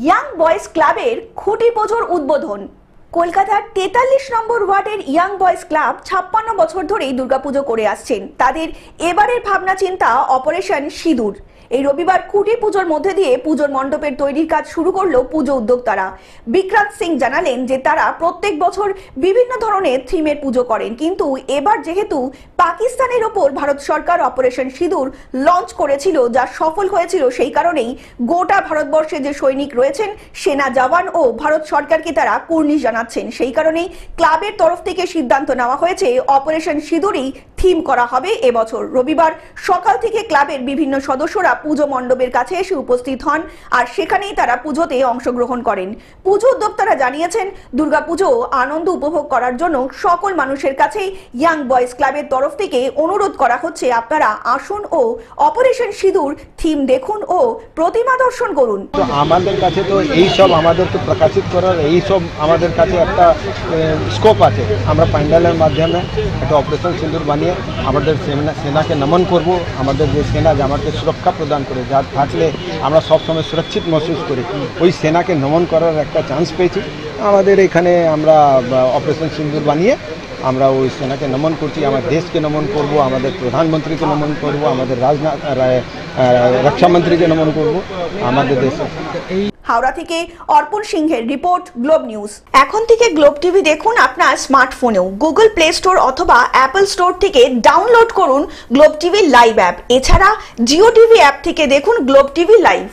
Young boys ক্লাবের খুঁটি পুজোর উদ্বোধন। কলকাতার 43 নম্বর ওয়ার্ডের ইয়াং বয়েজ ক্লাব 56 বছর ধরেই দুর্গাপুজো করে আসছেন। তাদের এবারের ভাবনা চিন্তা অপারেশন সিঁদুর। এই রবিবার খুঁটি পুজোর মধ্যে দিয়ে পুজোর মণ্ডপের তৈরির কাজ শুরু করলো পুজো উদ্যোক্তারা। বিক্রান্ত সিং জানালেন যে তারা প্রত্যেক বছর বিভিন্ন ধরনের থিমের পুজো করেন, কিন্তু এবার যেহেতু পাকিস্তানের ওপর ভারত সরকার অপারেশন সিঁদুর লঞ্চ করেছিল, যা সফল হয়েছিল, সেই কারণেই গোটা ভারতবর্ষে যে সৈনিক রয়েছেন, সেনা জওয়ান ও ভারত সরকারকে তারা কুর্নিশ জানাচ্ছেন। সেই কারণেই ক্লাবের তরফ থেকে সিদ্ধান্ত নেওয়া হয়েছে অপারেশন সিঁদুরই থিম করা হবে এবছর। রবিবার সকাল থেকে ক্লাবের বিভিন্ন সদস্যরা পুজো মণ্ডপের কাছে এসে উপস্থিত হন, আর সেখানেই তারা পুজোতে অংশগ্রহণ করেন। পুজো উদ্যোক্তারা জানিয়েছেন, দুর্গাপুজো আনন্দ উপভোগ করার জন্য সকল মানুষের কাছে ইয়াং বয়েজ ক্লাবের তরফ থেকে অনুরোধ করা হচ্ছে, আপনারা আসুন ও অপারেশন সিঁদুর থিম দেখুন ও প্রতিমা দর্শন করুন। তো আমাদের কাছে তো এই সব আমাদের তো প্রকাশিত করার এই সব আমাদের কাছে একটা স্কোপ আছে। আমরা প্যান্ডেলের মাধ্যমে একটা অপারেশন সিঁদুর বানিয়ে আমাদের সেনাকে নমন করব। আমাদের যে সেনা যে আমাদের সুরক্ষা প্রদান করে, যা থাকলে আমরা সবসময় সুরক্ষিত মহসুস করি, ওই সেনাকে নমন করার একটা চান্স পেয়েছি। আমাদের এখানে আমরা অপারেশন সিঁদুর বানিয়ে আমরা ওই সেনাকে নমন করছি, আমাদের দেশকে নমন করব, আমাদের প্রধানমন্ত্রীকে নমন করব, আমাদের রক্ষামন্ত্রীকে নমন করব আমাদের দেশে। হাওড়া থেকে অর্পণ সিংহের রিপোর্ট, গ্লোব নিউজ। এখন থেকে গ্লোব টিভি দেখুন আপনার স্মার্টফোনেও। গুগল প্লে স্টোর অথবা অ্যাপল স্টোর থেকে ডাউনলোড করুন গ্লোব টিভি লাইভ অ্যাপ। এছাড়া জিও টিভি অ্যাপ থেকে দেখুন গ্লোব টিভি লাইভ।